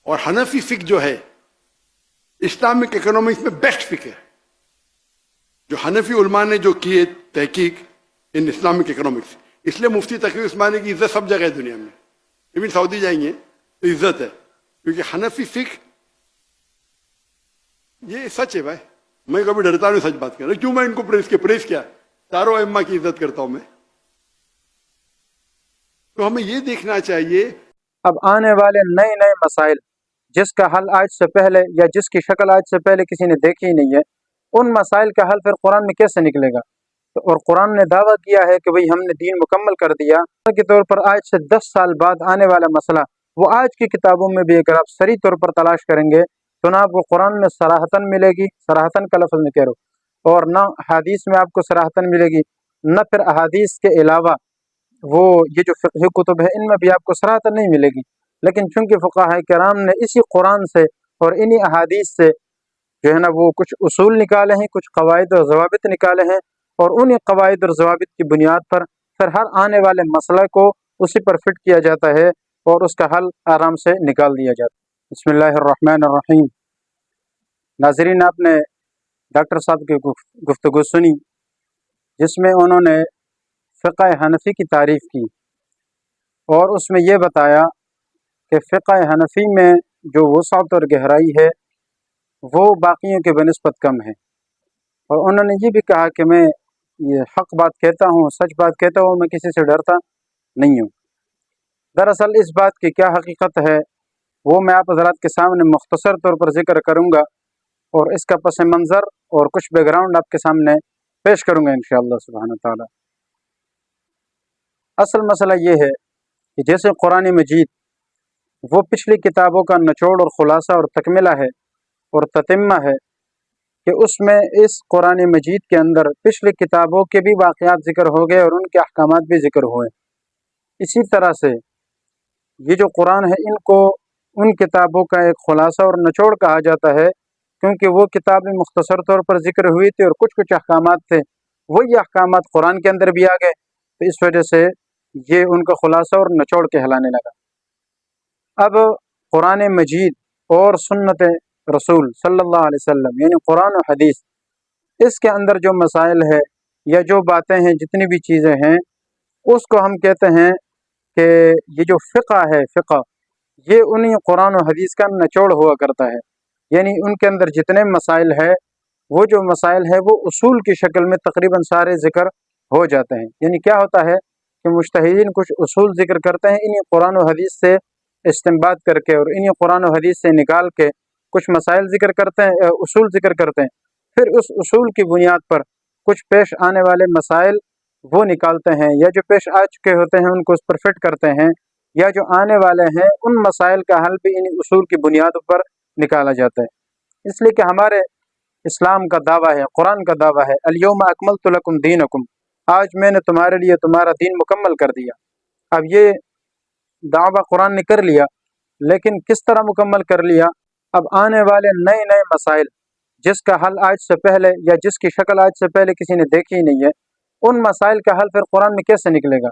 اور حنفی فقہ جو ہے اسلامک اکنامکس میں بیسٹ فقہ ہے. جو حنفی علماء نے جو کی ہے تحقیق ان اسلامک اکنامکس، اس لیے مفتی تقی عثمانی کی عزت سب جگہ ہے دنیا میں. ایون سعودی جائیں گے تو عزت ہے، کیونکہ حنفی فقہ یہ سچ ہے بھائی. میں کبھی ڈرتا نہیں سچ بات کر رہا. کیوں میں ان کو پریس کیا؟ چاروں ائمہ کی عزت کرتا ہوں میں. تو ہمیں یہ دیکھنا چاہیے اب آنے والے نئے مسائل جس کا حل آج سے پہلے یا جس کی شکل آج سے پہلے کسی نے دیکھی ہی نہیں ہے، ان مسائل کا حل پھر قرآن میں کیسے نکلے گا؟ اور قرآن نے دعویٰ کیا ہے کہ بھئی ہم نے دین مکمل کر دیا کے طور پر آج سے 10 سال بعد آنے والا مسئلہ وہ آج کی کتابوں میں بھی اگر آپ صریح طور پر تلاش کریں گے تو نہ آپ کو قرآن میں صراحتاً ملے گی، صراحتاً کا لفظ میں کہہ رہا ہوں، اور نہ حدیث میں آپ کو صراحتاً ملے گی، نہ پھر احادیث کے علاوہ وہ یہ جو فقہی کتب ہے ان میں بھی آپ کو صراحتاً نہیں ملے گی. لیکن چونکہ فقہاء کرام نے اسی قرآن سے اور انہی احادیث سے جو ہے نا وہ کچھ اصول نکالے ہیں، کچھ قواعد اور ضوابط نکالے ہیں، اور انہی قواعد اور ضوابط کی بنیاد پر پھر ہر آنے والے مسئلہ کو اسی پر فٹ کیا جاتا ہے اور اس کا حل آرام سے نکال دیا جاتا ہے. بسم اللہ الرحمن الرحیم. ناظرین، آپ نے ڈاکٹر صاحب کی گفتگو سنی جس میں انہوں نے فقہ حنفی کی تعریف کی، اور اس میں یہ بتایا کہ فقہ حنفی میں جو وسعت اور گہرائی ہے وہ باقیوں کے بنسبت کم ہے. اور انہوں نے یہ بھی کہا کہ میں یہ حق بات کہتا ہوں، سچ بات کہتا ہوں، میں کسی سے ڈرتا نہیں ہوں. دراصل اس بات کی کیا حقیقت ہے وہ میں آپ حضرات کے سامنے مختصر طور پر ذکر کروں گا، اور اس کا پس منظر اور کچھ بیک گراؤنڈ آپ کے سامنے پیش کروں گا انشاءاللہ سبحانہ تعالی. اصل مسئلہ یہ ہے کہ جیسے قرآن مجید وہ پچھلی کتابوں کا نچوڑ اور خلاصہ اور تکملہ ہے اور تتمہ ہے، کہ اس میں اس قرآن مجید کے اندر پچھلی کتابوں کے بھی واقعات ذکر ہو گئے اور ان کے احکامات بھی ذکر ہوئے. اسی طرح سے یہ جو قرآن ہے ان کو ان کتابوں کا ایک خلاصہ اور نچوڑ کہا جاتا ہے، کیونکہ وہ کتابیں مختصر طور پر ذکر ہوئی تھی اور کچھ احکامات تھے، وہی احکامات قرآن کے اندر بھی آ گئے، تو اس وجہ سے یہ ان کا خلاصہ اور نچوڑ کہلانے لگا. اب قرآن مجید اور سنت رسول صلی اللہ علیہ وسلم یعنی قرآن و حدیث، اس کے اندر جو مسائل ہے یا جو باتیں ہیں، جتنی بھی چیزیں ہیں، اس کو ہم کہتے ہیں کہ یہ جو فقہ ہے، فقہ یہ انہی قرآن و حدیث کا نچوڑ ہوا کرتا ہے. یعنی ان کے اندر جتنے مسائل ہے وہ جو مسائل ہے وہ اصول کی شکل میں تقریباً سارے ذکر ہو جاتے ہیں. یعنی کیا ہوتا ہے کہ مجتہدین کچھ اصول ذکر کرتے ہیں انہی قرآن و حدیث سے استنباط کر کے، اور انہی قرآن و حدیث سے نکال کے کچھ مسائل ذکر کرتے ہیں، اصول ذکر کرتے ہیں. پھر اس اصول کی بنیاد پر کچھ پیش آنے والے مسائل وہ نکالتے ہیں، یا جو پیش آ چکے ہوتے ہیں ان کو اس پر فٹ کرتے ہیں، یا جو آنے والے ہیں ان مسائل کا حل بھی انہی اصول کی بنیاد پر نکالا جاتا ہے. اس لیے کہ ہمارے اسلام کا دعویٰ ہے، قرآن کا دعویٰ ہے، الیوم اکملت لکم دینکم، آج میں نے تمہارے لیے تمہارا دین مکمل کر دیا. اب یہ دعویٰ قرآن نے کر لیا، لیکن کس طرح مکمل کر لیا؟ اب آنے والے نئے مسائل جس کا حل آج سے پہلے یا جس کی شکل آج سے پہلے کسی نے دیکھی ہی نہیں ہے، ان مسائل کا حل پھر قرآن میں کیسے نکلے گا؟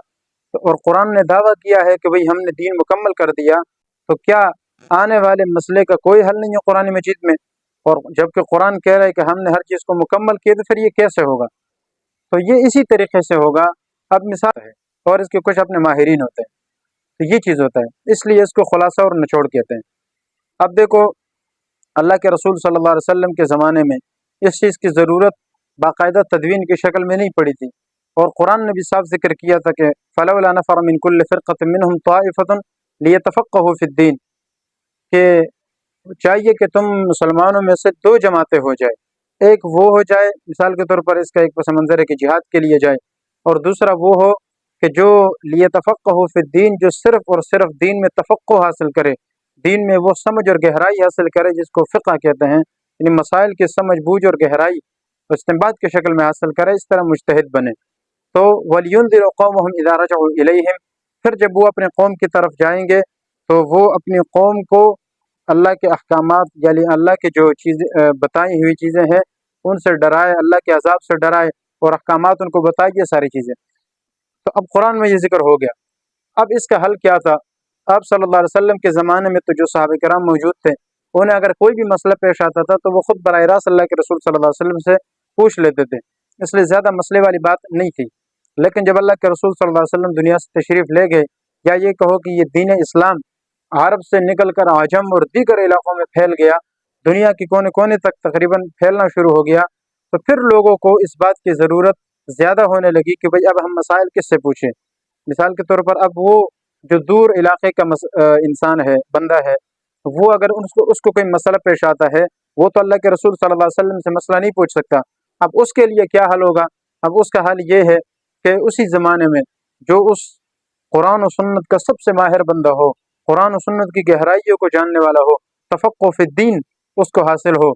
اور قرآن نے دعویٰ کیا ہے کہ بھئی ہم نے دین مکمل کر دیا، تو کیا آنے والے مسئلے کا کوئی حل نہیں ہے قرآن مجید میں؟ اور جبکہ قرآن کہہ رہا ہے کہ ہم نے ہر چیز کو مکمل کیا، تو پھر یہ کیسے ہوگا؟ تو یہ اسی طریقے سے ہوگا. اب مثال ہے اور اس کے کچھ اپنے ماہرین ہوتے ہیں، تو یہ چیز ہوتا ہے، اس لیے اس کو خلاصہ اور نچوڑ کہتے ہیں. اب دیکھو اللہ کے رسول صلی اللہ علیہ وسلم کے زمانے میں اس چیز کی ضرورت باقاعدہ تدوین کی شکل میں نہیں پڑی تھی، اور قرآن نے بھی صاف ذکر کیا تھا کہ فلولا نفر من كل فرقة منهم طائفة ليتفقهوا في الدين، کہ چاہیے کہ تم مسلمانوں میں سے 2 جماعتیں ہو جائے، ایک وہ ہو جائے مثال کے طور پر اس کا ایک پس منظر ہے کہ جہاد کے لیے جائے، اور دوسرا وہ ہو کہ جو لیتفقهوا في الدین، جو صرف اور صرف دین میں تفقہ حاصل کرے، دین میں وہ سمجھ اور گہرائی حاصل کرے جس کو فقہ کہتے ہیں، یعنی مسائل کی سمجھ بوجھ اور گہرائی استنباط کی شکل میں حاصل کرے، اس طرح مجتہد بنے. تو وَلْيُنذِرْ قَوْمَهُمْ إِذَا رَجَعُوا إِلَيْهِمْ، پھر جب وہ اپنے قوم کی طرف جائیں گے تو وہ اپنی قوم کو اللہ کے احکامات یعنی اللہ کے جو چیزیں بتائی ہوئی چیزیں ہیں ان سے ڈرائے، اللہ کے عذاب سے ڈرائے، اور احکامات ان کو بتائے، یہ ساری چیزیں. تو اب قرآن میں یہ ذکر ہو گیا. اب اس کا حل کیا تھا؟ آپ صلی اللہ علیہ وسلم کے زمانے میں تو جو صحابہ کرام موجود تھے انہیں اگر کوئی بھی مسئلہ پیش آتا تھا تو وہ خود براہ راست اللہ کے رسول صلی اللہ علیہ وسلم سے پوچھ لیتے تھے، اس لیے زیادہ مسئلے والی بات نہیں تھی۔ لیکن جب اللہ کے رسول صلی اللہ علیہ وسلم دنیا سے تشریف لے گئے، یا یہ کہو کہ یہ دین اسلام عرب سے نکل کر عجم اور دیگر علاقوں میں پھیل گیا، دنیا کے کونے کونے تک تقریباً پھیلنا شروع ہو گیا، تو پھر لوگوں کو اس بات کی ضرورت زیادہ ہونے لگی کہ بھئی اب ہم مسائل کس سے پوچھیں۔ مثال کے طور پر اب وہ جو دور علاقے کا انسان ہے، بندہ ہے، وہ اگر اس کو کوئی مسئلہ پیش آتا ہے، وہ تو اللہ کے رسول صلی اللہ علیہ وسلم سے مسئلہ نہیں پوچھ سکتا۔ اب اس کے لیے کیا حل ہوگا؟ اب اس کا حل یہ ہے کہ اسی زمانے میں جو اس قرآن و سنت کا سب سے ماہر بندہ ہو، قرآن و سنت کی گہرائیوں کو جاننے والا ہو، تفقہ فی الدین اس کو حاصل ہو،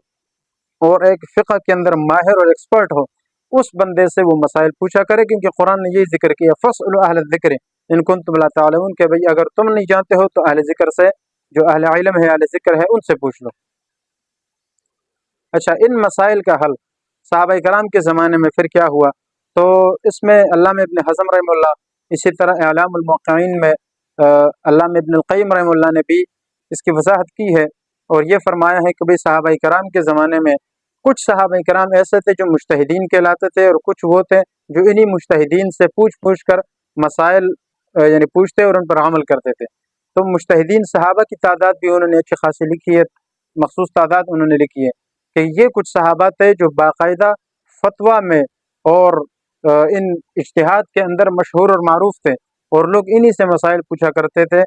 اور ایک فقہ کے اندر ماہر اور ایکسپرٹ ہو، اس بندے سے وہ مسائل پوچھا کرے، کیونکہ قرآن نے یہی ذکر کیا فَاسْأَلُوا أَهْلَ الذِّكْرِ إِن كُنتُمْ لَا تَعْلَمُونَ، کہ بھئی اگر تم نہیں جانتے ہو تو اہل ذکر سے، جو اہل علم ہے، اہل ذکر ہے، ان سے پوچھ لو۔ اچھا، ان مسائل کا حل صحابہ کرام کے زمانے میں پھر کیا ہوا؟ تو اس میں علامہ ابن حزم رحمہ اللہ، اسی طرح اعلام الموقعین میں علامہ ابن القیم رحمہ اللہ نے بھی اس کی وضاحت کی ہے، اور یہ فرمایا ہے کہ بھئی صحابہ کرام کے زمانے میں کچھ صحابہ کرام ایسے تھے جو مجتہدین کہلاتے تھے، اور کچھ وہ تھے جو انہی مجتہدین سے پوچھ کر مسائل یعنی پوچھتے اور ان پر عمل کرتے تھے۔ تو مجتہدین صحابہ کی تعداد بھی انہوں نے اچھی خاصی لکھی ہے، مخصوص تعداد انہوں نے لکھی ہے کہ یہ کچھ صحابہ تھے جو باقاعدہ فتویٰ میں اور ان اجتہاد کے اندر مشہور اور معروف تھے، اور لوگ انہی سے مسائل پوچھا کرتے تھے۔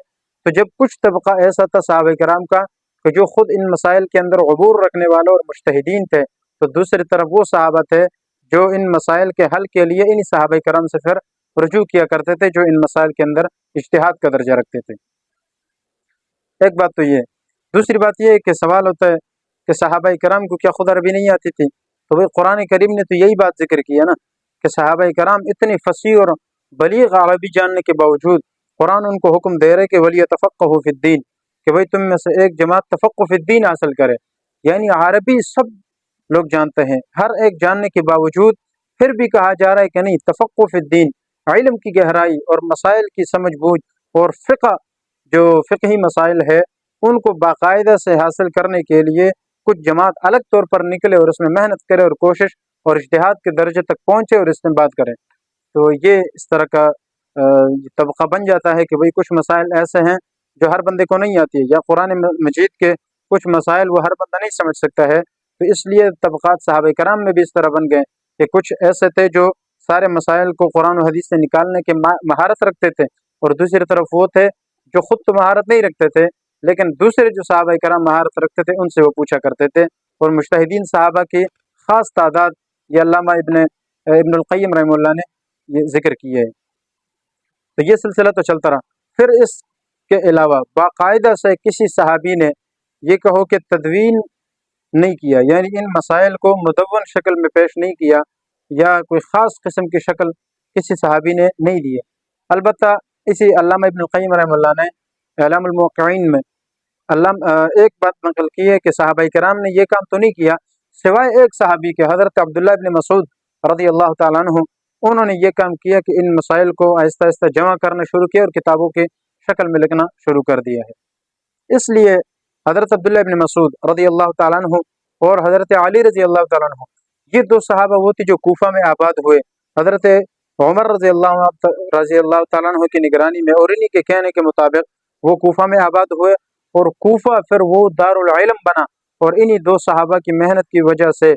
تو جب کچھ طبقہ ایسا تھا صحابہ کرام کا کہ جو خود ان مسائل کے اندر عبور رکھنے والے اور مجتہدین تھے، تو دوسری طرف وہ صحابہ تھے جو ان مسائل کے حل کے لیے انہی صحابہ کرام سے پھر رجوع کیا کرتے تھے، جو ان مسائل کے اندر اجتہاد کا درجہ رکھتے تھے۔ ایک بات تو یہ، دوسری بات یہ ہے کہ سوال ہوتا ہے کہ صحابہ کرام کو کیا خود عربی نہیں آتی تھی؟ تو وہ قرآن کریم نے تو یہی بات ذکر کی ہے نا کہ صحابہ کرام اتنی فصیح اور بلیغ عربی جاننے کے باوجود قرآن ان کو حکم دے رہے کہ وَلْيَتَفَقَّهُوا فِي الدِّينِ، کہ بھئی تم میں سے ایک جماعت تفقہ فی الدین حاصل کرے، یعنی عربی سب لوگ جانتے ہیں، ہر ایک جاننے کے باوجود پھر بھی کہا جا رہا ہے کہ نہیں، تفقہ فی الدین، علم کی گہرائی اور مسائل کی سمجھ بوجھ اور فقہ، جو فقہی مسائل ہے ان کو باقاعدہ سے حاصل کرنے کے لیے کچھ جماعت الگ طور پر نکلے اور اس میں محنت کرے اور کوشش اور اجتہاد کے درجے تک پہنچے اور استنباط کرے۔ تو یہ اس طرح کا طبقہ بن جاتا ہے کہ بھئی کچھ مسائل ایسے ہیں جو ہر بندے کو نہیں آتی ہے، یا قرآن مجید کے کچھ مسائل وہ ہر بندہ نہیں سمجھ سکتا ہے، تو اس لیے طبقات صحابہ کرام میں بھی اس طرح بن گئے کہ کچھ ایسے تھے جو سارے مسائل کو قرآن و حدیث سے نکالنے کے مہارت رکھتے تھے، اور دوسری طرف وہ تھے جو خود تو مہارت نہیں رکھتے تھے لیکن دوسرے جو صحابہ کرام مہارت رکھتے تھے ان سے وہ پوچھا کرتے تھے۔ اور مجتہدین صحابہ کی خاص تعداد یہ علامہ ابن القیم رحمہ اللہ نے یہ ذکر کی ہے۔ تو یہ سلسلہ تو چلتا رہا۔ پھر اس کے علاوہ باقاعدہ سے کسی صحابی نے یہ کہو کہ تدوین نہیں کیا، یعنی ان مسائل کو مدون شکل میں پیش نہیں کیا، یا کوئی خاص قسم کی شکل کسی صحابی نے نہیں دی ہے۔ البتہ اسی علامہ ابن القیم رحمہ اللہ نے اعلام الموقعین میں ایک بات نقل کی ہے کہ صحابہ کرام نے یہ کام تو نہیں کیا سوائے ایک صحابی کے، حضرت عبداللہ ابن مسعود رضی اللہ تعالیٰ عنہ، انہوں نے یہ کام کیا کہ ان مسائل کو آہستہ آہستہ جمع کرنا شروع کیا اور کتابوں کی شکل میں لکھنا شروع کر دیا ہے۔ اس لیے حضرت عبداللہ ابن مسعود رضی اللہ تعالیٰ عنہ اور حضرت علی رضی اللہ تعالیٰ عنہ، یہ دو صحابہ وہ تھے جو کوفہ میں آباد ہوئے حضرت عمر رضی اللہ تعالیٰ عنہ کی نگرانی میں، اور انہی کے کہنے کے مطابق وہ کوفہ میں آباد ہوئے، اور کوفہ پھر وہ دارالعلم بنا، اور انہی دو صحابہ کی محنت کی وجہ سے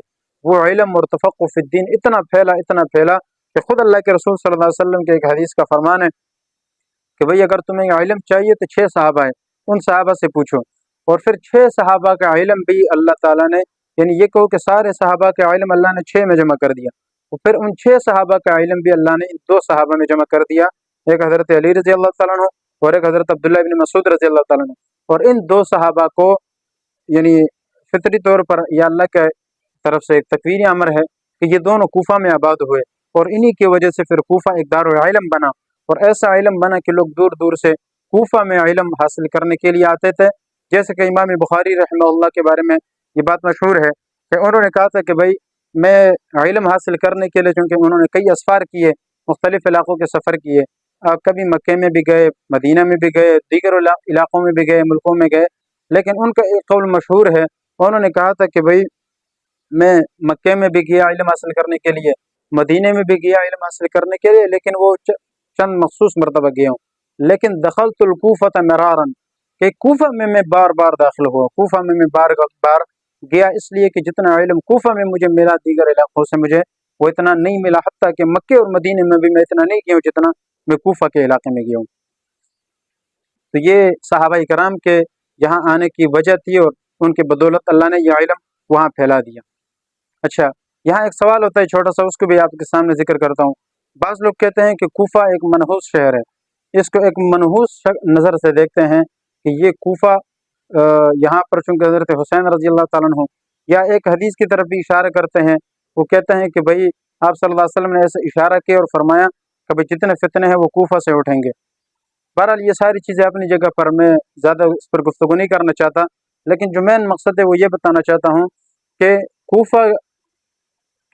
وہ علم اور تفقہ فی الدین اتنا پھیلا کہ خود اللہ کے رسول صلی اللہ علیہ وسلم کے ایک حدیث کا فرمان ہے کہ بھئی اگر تمہیں علم چاہیے تو 6 صحابہ ہیں، ان صحابہ سے پوچھو۔ اور پھر 6 صحابہ کا علم بھی اللہ تعالیٰ نے، یعنی یہ کہو کہ سارے صحابہ کا علم اللہ نے 6 میں جمع کر دیا، اور پھر ان 6 صحابہ کا علم بھی اللہ نے ان 2 صحابہ میں جمع کر دیا، ایک حضرت علی رضی اللہ تعالیٰ عنہ اور ایک حضرت عبداللہ ابن مسعود رضی اللہ تعالیٰ عنہ۔ اور ان 2 صحابہ کو یعنی فطری طور پر یا اللہ کے طرف سے ایک تکوینی امر ہے کہ یہ دونوں کوفہ میں آباد ہوئے، اور انہی کی وجہ سے پھر کوفہ ایک دارالعلم بنا، اور ایسا علم بنا کہ لوگ دور دور سے کوفہ میں علم حاصل کرنے کے لیے آتے تھے۔ جیسے کہ امام بخاری رحمہ اللہ کے بارے میں یہ بات مشہور ہے کہ انہوں نے کہا تھا کہ بھئی میں علم حاصل کرنے کے لیے، چونکہ انہوں نے کئی اسفار کیے، مختلف علاقوں کے سفر کیے، کبھی مکے میں بھی گئے، مدینہ میں بھی گئے، دیگر علاقوں میں بھی گئے، ملکوں میں گئے، لیکن ان کا ایک قول مشہور ہے، انہوں نے کہا تھا کہ بھئی میں مکے میں بھی گیا علم حاصل کرنے کے لیے، مدینے میں بھی گیا علم حاصل کرنے کے لیے، لیکن وہ چند مخصوص مرتبہ گیا ہوں، لیکن دخلت الکوفۃ مرارا، کہ کوفہ میں بار بار داخل ہوا، کوفہ میں بار بار گیا، اس لیے کہ جتنا علم کوفہ میں مجھے ملا دیگر علاقوں سے مجھے وہ اتنا نہیں ملا، حتیٰ کہ مکے اور مدینے میں بھی میں اتنا نہیں گیا ہوں جتنا میں کوفہ کے علاقے میں گیا ہوں۔ تو یہ صحابہ کرام کے یہاں آنے کی وجہ تھی، اور ان کے بدولت اللہ نے یہ علم وہاں پھیلا دیا۔ اچھا، یہاں ایک سوال ہوتا ہے چھوٹا سا، اس کو بھی آپ کے سامنے ذکر کرتا ہوں۔ بعض لوگ کہتے ہیں کہ کوفہ ایک منحوس شہر ہے، اس کو ایک منحوس نظر سے دیکھتے ہیں کہ یہ کوفہ یہاں پر چونکہ حضرت حسین رضی اللہ تعالیٰ عنہ، یا ایک حدیث کی طرف بھی اشارہ کرتے ہیں، وہ کہتے ہیں کہ بھئی آپ صلی اللہ علیہ وسلم نے ایسے اشارہ کیا اور فرمایا کہ بھئی جتنے فتنے ہیں وہ کوفہ سے اٹھیں گے۔ بہرحال یہ ساری چیزیں اپنی جگہ پر، میں زیادہ اس پر گفتگو نہیں کرنا چاہتا، لیکن جو مین مقصد ہے وہ یہ بتانا چاہتا ہوں کہ کوفہ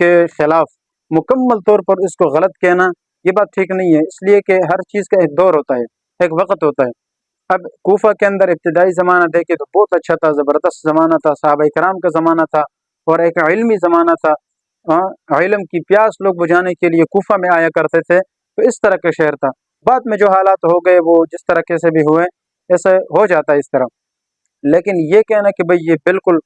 کے خلاف مکمل طور پر اس کو غلط کہنا یہ بات ٹھیک نہیں ہے، اس لیے کہ ہر چیز کا ایک دور ہوتا ہے، ایک وقت ہوتا ہے۔ اب کوفہ کے اندر ابتدائی زمانہ دیکھے تو بہت اچھا تھا، زبردست زمانہ تھا، صحابہ کرام کا زمانہ تھا، اور ایک علمی زمانہ تھا، علم کی پیاس لوگ بجھانے کے لیے کوفہ میں آیا کرتے تھے، تو اس طرح کا شہر تھا۔ بعد میں جو حالات ہو گئے وہ جس طرح سے بھی ہوئے، ایسا ہو جاتا ہے اس طرح، لیکن یہ کہنا کہ بھئی یہ بالکل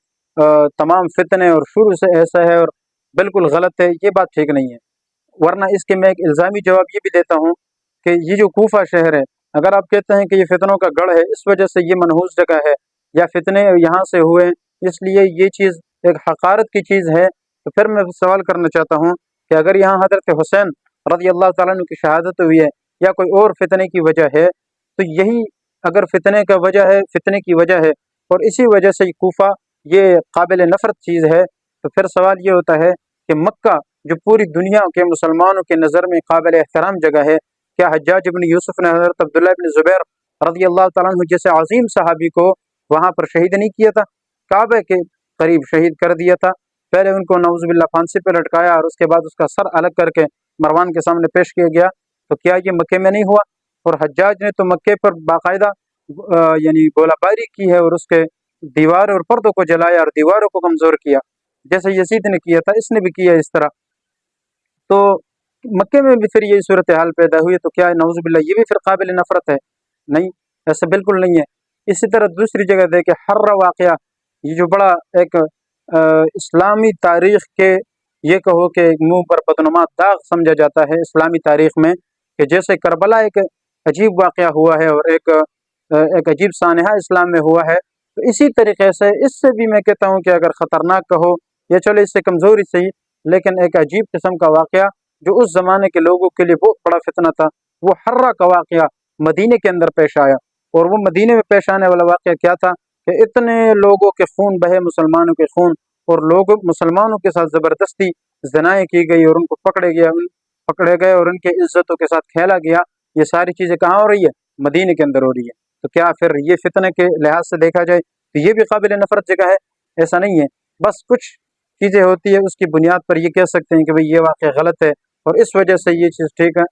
تمام فتنے اور شروع سے ایسا ہے اور بالکل غلط ہے، یہ بات ٹھیک نہیں ہے۔ ورنہ اس کے میں ایک الزامی جواب یہ بھی دیتا ہوں کہ یہ جو کوفہ شہر ہے، اگر آپ کہتے ہیں کہ یہ فتنوں کا گڑھ ہے، اس وجہ سے یہ منحوس جگہ ہے، یا فتنے یہاں سے ہوئے اس لیے یہ چیز ایک حقارت کی چیز ہے، تو پھر میں سوال کرنا چاہتا ہوں کہ اگر یہاں حضرت حسین رضی اللہ تعالیٰ عنہ کی شہادت ہوئی ہے، یا کوئی اور فتنے کی وجہ ہے، تو یہی اگر فتنے کی وجہ ہے اور اسی وجہ سے کوفہ یہ قابل نفرت چیز ہے، تو پھر سوال یہ ہوتا ہے کہ مکہ جو پوری دنیا کے مسلمانوں کے نظر میں قابل احترام جگہ ہے، کیا حجاج ابن یوسف نے حضرت عبداللہ ابن زبیر رضی اللہ تعالیٰ عنہ جیسے عظیم صحابی کو وہاں پر شہید نہیں کیا تھا؟ کعبہ کے قریب شہید کر دیا تھا، پہلے ان کو نعوذ باللہ پھانسی پہ لٹکایا، اور اس کے بعد اس کا سر الگ کر کے مروان کے سامنے پیش کیا گیا، تو کیا یہ مکے میں نہیں ہوا؟ اور حجاج نے تو مکے پر باقاعدہ یعنی گولہ باری کی ہے، اور اس کے دیوار اور پردوں کو جلایا اور دیواروں کو کمزور کیا، جیسے یزید نے کیا تھا، اس نے بھی کیا اس طرح۔ تو مکے میں بھی پھر یہی صورتحال پیدا ہوئی، تو کیا نعوذ باللہ یہ بھی پھر قابل نفرت ہے؟ نہیں، ایسا بالکل نہیں ہے۔ اسی طرح دوسری جگہ دیکھیں، حرہ واقعہ، یہ جو بڑا ایک اسلامی تاریخ کے یہ کہو کہ منہ پر بدنما داغ سمجھا جاتا ہے اسلامی تاریخ میں، کہ جیسے کربلا ایک عجیب واقعہ ہوا ہے اور ایک عجیب سانحہ اسلام میں ہوا ہے، تو اسی طریقے سے اس سے بھی میں کہتا ہوں کہ اگر خطرناک کہو یا چلو اس سے کمزوری صحیح، لیکن ایک عجیب قسم کا واقعہ جو اس زمانے کے لوگوں کے لیے بہت بڑا فتنہ تھا، وہ حرہ کا واقعہ مدینے کے اندر پیش آیا۔ اور وہ مدینے میں پیش آنے والا واقعہ کیا تھا کہ اتنے لوگوں کے خون بہے، مسلمانوں کے خون، اور لوگ مسلمانوں کے ساتھ زبردستی زنائیں کی گئی اور ان کو پکڑے گئے اور ان کے عزتوں کے ساتھ کھیلا گیا۔ یہ ساری چیزیں کہاں ہو رہی ہے؟ مدینے کے اندر ہو رہی ہے۔ تو کیا پھر یہ فتنے کے لحاظ سے دیکھا جائے تو یہ بھی قابل نفرت جگہ ہے؟ ایسا نہیں ہے، بس کچھ چیزیں ہوتی ہے اس کی بنیاد پر یہ کہہ سکتے ہیں کہ بھئی یہ واقعہ غلط ہے اور اس وجہ سے یہ چیز ٹھیک ہے،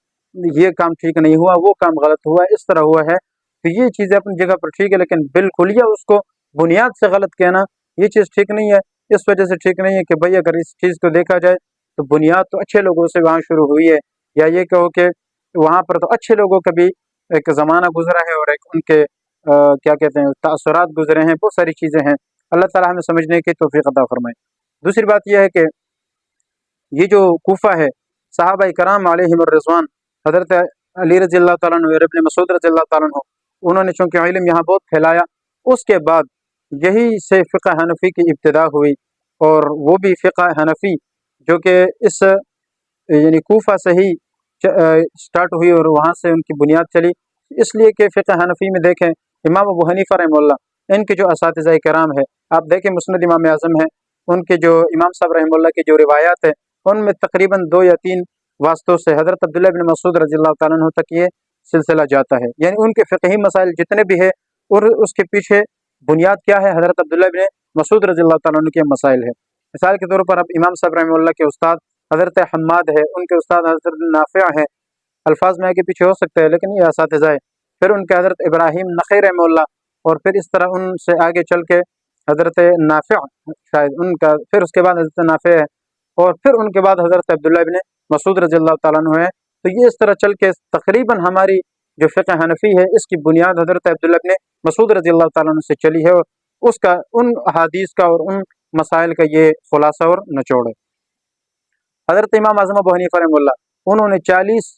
یہ کام ٹھیک نہیں ہوا، وہ کام غلط ہوا، اس طرح ہوا ہے، تو یہ چیزیں اپنی جگہ پر ٹھیک ہے، لیکن بالکلیہ اس کو بنیاد سے غلط کہنا یہ چیز ٹھیک نہیں ہے۔ اس وجہ سے ٹھیک نہیں ہے کہ بھئی اگر اس چیز کو دیکھا جائے تو بنیاد تو اچھے لوگوں سے وہاں شروع ہوئی ہے، یا یہ کہو کہ وہاں پر تو اچھے لوگوں کا بھی ایک زمانہ گزرا ہے اور ایک ان کے کیا کہتے ہیں تاثرات گزرے ہیں، بہت ساری چیزیں ہیں۔ اللہ تعالیٰ ہمیں سمجھنے کی توفیق عطا فرمائے۔ دوسری بات یہ ہے کہ یہ جو کوفہ ہے، صحابہ کرام علیہم الرضوان، حضرت علی رضی اللہ تعالیٰ عنہ اور ابن مسعود رضی اللہ تعالیٰ عنہ، انہوں نے چونکہ علم یہاں بہت پھیلایا، اس کے بعد یہی سے فقہ حنفی کی ابتدا ہوئی، اور وہ بھی فقہ حنفی جو کہ اس یعنی کوفہ سے ہی سٹارٹ ہوئی اور وہاں سے ان کی بنیاد چلی، اس لیے کہ فقہ حنفی میں دیکھیں امام ابو حنیفہ رحمہ اللہ، ان کے جو اساتذہ کرام ہے، آپ دیکھیں مسند امام اعظم ہے، ان کے جو امام صاحب رحمہ اللہ کی جو روایات ہے، ان میں تقریباً 2 یا 3 واسطوں سے حضرت عبداللہ بن مسعود رضی اللہ تعالیٰ عنہ تک یہ سلسلہ جاتا ہے، یعنی ان کے فقہی مسائل جتنے بھی ہے اور اس کے پیچھے بنیاد کیا ہے؟ حضرت عبداللہ بن مسعود رضی اللہ تعالیٰ عنہ کے مسائل ہے۔ مثال کے طور پر اب امام صاحب رحمہ اللہ کے استاد حضرت حماد ہے، ان کے استاد حضرت نافع ہے، الفاظ میں آگے پیچھے ہو سکتے ہیں لیکن یہ اساتذہ ہے. پھر ان کے حضرت ابراہیم نخعی رحمہ اللہ، اور پھر اس طرح ان سے آگے چل کے حضرت نافع شاید ان کا، پھر اس کے بعد حضرت نافع ہے، اور پھر ان کے بعد حضرت عبداللہ ابن مسعود رضی اللہ تعالیٰ عنہ ہے. تو یہ اس طرح چل کے تقریباً ہماری جو فقہ حنفی ہے اس کی بنیاد حضرت عبداللہ ابن مسعود رضی اللہ تعالیٰ عنہ سے چلی ہے، اور اس کا ان احادیث کا اور ان مسائل کا یہ خلاصہ اور نچوڑ ہے. حضرت امام اعظم ابو حنیفہ رحمہ اللہ، انہوں نے 40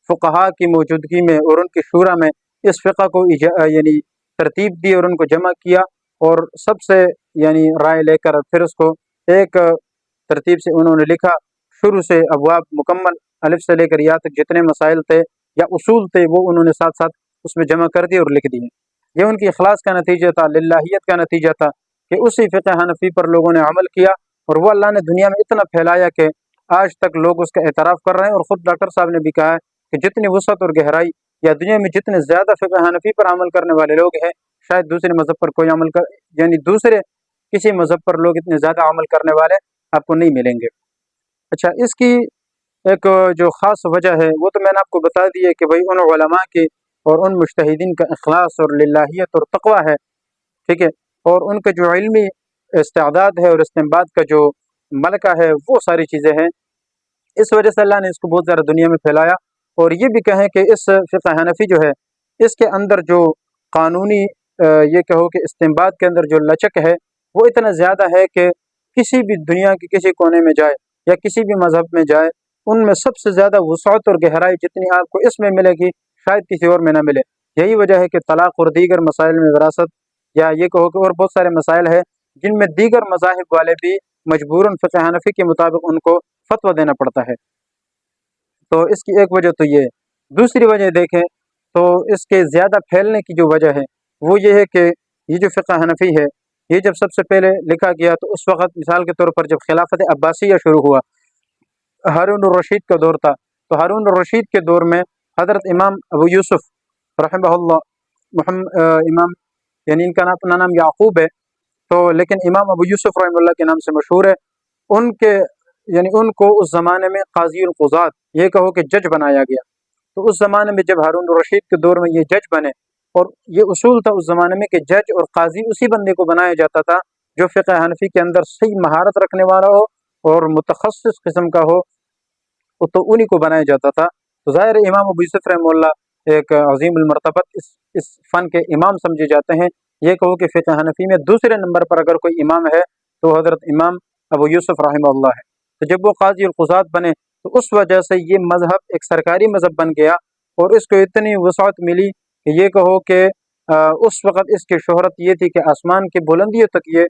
فقہا کی موجودگی میں اور ان کی شورا میں اس فقہ کو یعنی ترتیب دی اور ان کو جمع کیا، اور سب سے یعنی رائے لے کر پھر اس کو ایک ترتیب سے انہوں نے لکھا. شروع سے ابواب مکمل الف سے لے کر یا تک جتنے مسائل تھے یا اصول تھے وہ انہوں نے ساتھ ساتھ اس میں جمع کر دیے اور لکھ دیے. یہ ان کی اخلاص کا نتیجہ تھا، للہیت کا نتیجہ تھا کہ اسی فقہ حنفی پر لوگوں نے عمل کیا، اور وہ اللہ نے دنیا میں اتنا پھیلایا کہ آج تک لوگ اس کا اعتراف کر رہے ہیں. اور خود ڈاکٹر صاحب نے بھی کہا ہے کہ جتنی وسعت اور گہرائی یا دنیا میں جتنے زیادہ فقہ حنفی پر عمل کرنے والے لوگ ہیں، شاید دوسرے مذہب پر کوئی عمل یعنی دوسرے کسی مذہب پر لوگ اتنے زیادہ عمل کرنے والے آپ کو نہیں ملیں گے. اچھا، اس کی ایک جو خاص وجہ ہے وہ تو میں نے آپ کو بتا دی ہے کہ بھائی ان علماء کی اور ان مجتہدین کا اخلاص اور للہیت اور تقوی ہے، ٹھیک ہے، اور ان کا جو علمی استعداد ہے اور استنباط کا جو ملکہ ہے وہ ساری چیزیں ہیں. اس وجہ سے اللہ نے اس کو بہت زیادہ دنیا میں پھیلایا. اور یہ بھی کہیں کہ اس فقہ حنفی جو ہے اس کے اندر جو قانونی یہ کہو کہ استنباط کے اندر جو لچک ہے وہ اتنا زیادہ ہے کہ کسی بھی دنیا کے کسی کونے میں جائے یا کسی بھی مذہب میں جائے، ان میں سب سے زیادہ وسعت اور گہرائی جتنی آپ کو اس میں ملے گی شاید کسی اور میں نہ ملے. یہی وجہ ہے کہ طلاق اور دیگر مسائل میں وراثت یا یہ کہو کہ اور بہت سارے مسائل ہیں جن میں دیگر مذاہب والے بھی مجبوراً فقہ حنفی کے مطابق ان کو فتویٰ دینا پڑتا ہے. تو اس کی ایک وجہ تو یہ ہے. دوسری وجہ دیکھیں تو اس کے زیادہ پھیلنے کی جو وجہ ہے وہ یہ ہے کہ یہ جو فقہ حنفی ہے یہ جب سب سے پہلے لکھا گیا تو اس وقت مثال کے طور پر جب خلافت عباسیہ شروع ہوا، ہارون الرشید کا دور تھا، تو ہارون الرشید کے دور میں حضرت امام ابو یوسف رحمہ اللہ امام یعنی ان کا اپنا نام یعقوب ہے، تو لیکن امام ابو یوسف رحمہ اللہ کے نام سے مشہور ہے. ان کے یعنی ان کو اس زمانے میں قاضی القضات یہ کہو کہ جج بنایا گیا. تو اس زمانے میں جب ہارون الرشید کے دور میں یہ جج بنے، اور یہ اصول تھا اس زمانے میں کہ جج اور قاضی اسی بندے کو بنایا جاتا تھا جو فقہ حنفی کے اندر صحیح مہارت رکھنے والا ہو اور متخصص قسم کا ہو، تو انہی کو بنایا جاتا تھا. تو ظاہر امام ابو یوسف رحمہ اللہ ایک عظیم المرتبت اس فن کے امام سمجھے جاتے ہیں. یہ کہو کہ فقہ حنفی میں دوسرے نمبر پر اگر کوئی امام ہے تو حضرت امام ابو یوسف رحمہ اللہ ہے. تو جب وہ قاضی القضات بنے تو اس وجہ سے یہ مذہب ایک سرکاری مذہب بن گیا، اور اس کو اتنی وسعت ملی کہ یہ کہو کہ اس وقت اس کی شہرت یہ تھی کہ آسمان کی بلندیوں تک یہ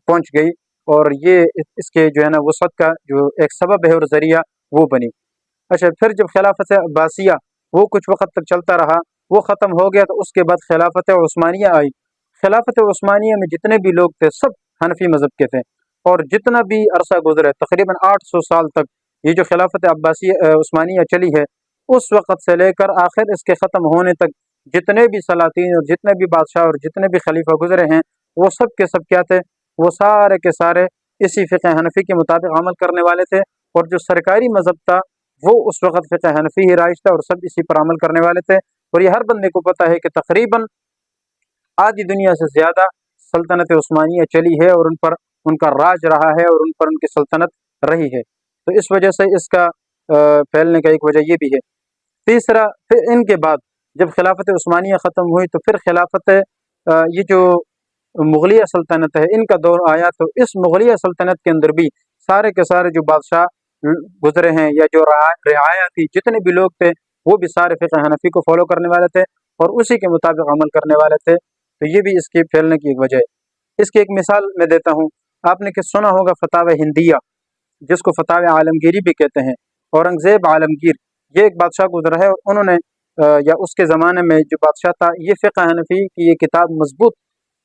پہنچ گئی، اور یہ اس کے جو ہے نا وسعت کا جو ایک سبب ہے اور ذریعہ وہ بنی. اچھا، پھر جب خلافت عباسیہ وہ کچھ وقت تک چلتا رہا، وہ ختم ہو گیا، تو اس کے بعد خلافت عثمانیہ آئی. خلافت عثمانیہ میں جتنے بھی لوگ تھے سب حنفی مذہب کے تھے، اور جتنا بھی عرصہ گزرے تقریباً 800 سال تک یہ جو خلافت عباسیہ عثمانیہ چلی ہے، اس وقت سے لے کر آخر اس کے ختم ہونے تک جتنے بھی سلاطین اور جتنے بھی بادشاہ اور جتنے بھی خلیفہ گزرے ہیں وہ سب کے سب کیا تھے؟ وہ سارے کے سارے اسی فقہ حنفی کے مطابق عمل کرنے والے تھے. اور جو سرکاری مذہب تھا وہ اس وقت فقہ حنفی ہی رائج تھا اور سب اسی پر عمل کرنے والے تھے. اور یہ ہر بندے کو پتہ ہے کہ تقریباً آدھی دنیا سے زیادہ سلطنت عثمانیہ چلی ہے اور ان پر ان کا راج رہا ہے اور ان پر ان کی سلطنت رہی ہے. تو اس وجہ سے اس کا پھیلنے کا ایک وجہ یہ بھی ہے. تیسرا، پھر ان کے بعد جب خلافت عثمانیہ ختم ہوئی تو پھر خلافت یہ جو مغلیہ سلطنت ہے ان کا دور آیا. تو اس مغلیہ سلطنت کے اندر بھی سارے کے سارے جو بادشاہ گزرے ہیں یا جو رعایا تھی جتنے بھی لوگ تھے وہ بھی سارے فقہ حنفی کو فالو کرنے والے تھے اور اسی کے مطابق عمل کرنے والے تھے. تو یہ بھی اس کے پھیلنے کی ایک وجہ ہے. اس کی ایک مثال میں دیتا ہوں. آپ نے سنا ہوگا فتاوی ہندیہ، جس کو فتاوی عالمگیری بھی کہتے ہیں. اورنگزیب عالمگیر یہ ایک بادشاہ گزرا ہے، اور انہوں نے یا اس کے زمانے میں جو بادشاہ تھا یہ فقہ حنفی کی یہ کتاب مضبوط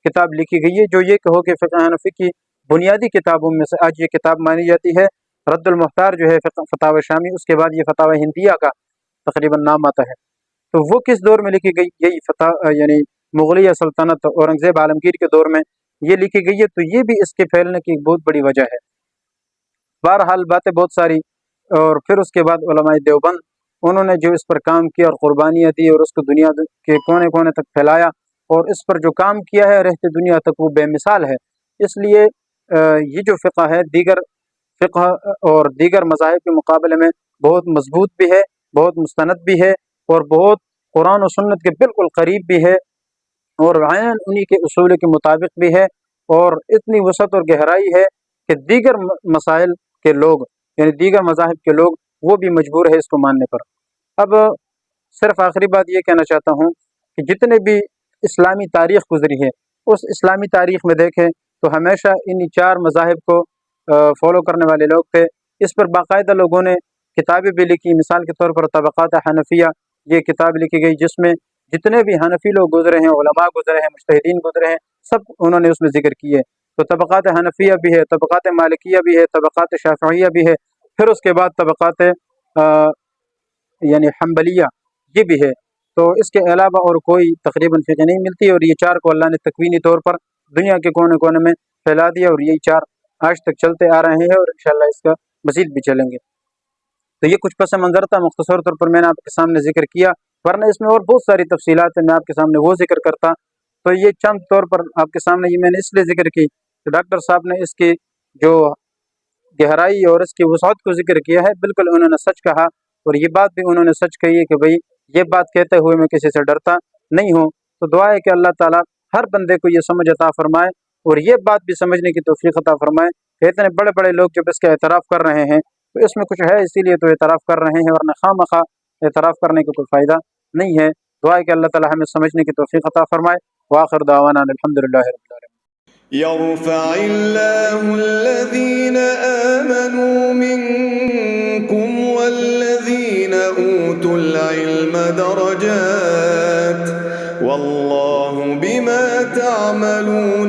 کتاب لکھی گئی ہے، جو یہ کہو کہ فقہ حنفی کی بنیادی کتابوں میں سے آج یہ کتاب مانی جاتی ہے. رد المختار جو ہے فتاوی شامی، اس کے بعد یہ فتاوی ہندیہ کا تقریباً نام آتا ہے. تو وہ کس دور میں لکھی گئی؟ یہی یعنی مغلیہ سلطنت اورنگزیب عالمگیر کے دور میں یہ لکھی گئی ہے. تو یہ بھی اس کے پھیلنے کی ایک بہت بڑی وجہ ہے. بہرحال باتیں بہت ساری. اور پھر اس کے بعد علماء دیوبند انہوں نے جو اس پر کام کیا اور قربانیاں دی اور اس کو دنیا کے کونے کونے تک پھیلایا، اور اس پر جو کام کیا ہے رہتے دنیا تک، وہ بے مثال ہے۔ اس لیے یہ جو فقہ ہے دیگر فقہ اور دیگر مذاہب کے مقابلے میں بہت مضبوط بھی ہے، بہت مستند بھی ہے، اور بہت قرآن و سنت کے بالکل قریب بھی ہے، اور عین انہی کے اصول کے مطابق بھی ہے، اور اتنی وسعت اور گہرائی ہے کہ دیگر مسائل کے لوگ، یعنی دیگر مذاہب کے لوگ، وہ بھی مجبور ہے اس کو ماننے پر۔ اب صرف آخری بات یہ کہنا چاہتا ہوں کہ جتنے بھی اسلامی تاریخ گزری ہے، اس اسلامی تاریخ میں دیکھیں تو ہمیشہ انہی 4 مذاہب کو فالو کرنے والے لوگ تھے۔ اس پر باقاعدہ لوگوں نے کتابیں بھی لکھی، مثال کے طور پر طبقات حنفیہ، یہ کتاب لکھی گئی جس میں جتنے بھی حنفی لوگ گزرے ہیں، علماء گزرے ہیں، مجتہدین گزرے ہیں، سب انہوں نے اس میں ذکر کیے۔ تو طبقات حنفیہ بھی ہے، طبقات مالکیہ بھی ہے، طبقات شافعیہ بھی ہے، پھر اس کے بعد طبقات یعنی حنبلیہ یہ بھی ہے۔ تو اس کے علاوہ اور کوئی تقریباً فقہ نہیں ملتی، اور یہ 4 کو اللہ نے تکوینی طور پر دنیا کے کونے کونے میں پھیلا دیا، اور یہی 4 آج تک چلتے آ رہے ہیں، اور انشاءاللہ اس کا مزید بھی چلیں گے۔ تو یہ کچھ پس منظر تھا، مختصر طور پر میں نے آپ کے سامنے ذکر کیا، ورنہ اس میں اور بہت ساری تفصیلات ہیں، میں آپ کے سامنے وہ ذکر کرتا۔ تو یہ چند طور پر آپ کے سامنے یہ میں نے اس لیے ذکر کی کہ ڈاکٹر صاحب نے اس کی جو گہرائی اور اس کی وسعت کو ذکر کیا ہے، بالکل انہوں نے سچ کہا، اور یہ بات بھی انہوں نے سچ کہی ہے کہ بھئی یہ بات کہتے ہوئے میں کسی سے ڈرتا نہیں ہوں۔ تو دعا ہے کہ اللہ تعالیٰ ہر بندے کو یہ سمجھ عطا فرمائے، اور یہ بات بھی سمجھنے کی توفیق عطا فرمائے کہ اتنے بڑے بڑے لوگ جب اس کا اعتراف کر رہے ہیں تو اس میں کچھ ہے، اسی لیے تو اعتراف کر رہے ہیں، ورنہ خواہ مخواہ اعتراف کرنے کا کوئی فائدہ نہیں ہے۔ دعا ہے کہ اللہ تعالیٰ ہمیں سمجھنے کی توفیق عطا فرمائے۔ وآخر دعوانا الحمدللہ رب العالمین۔ يرفع الله الذين آمنوا منكم والذين أوتوا العلم درجات والله بما تعملون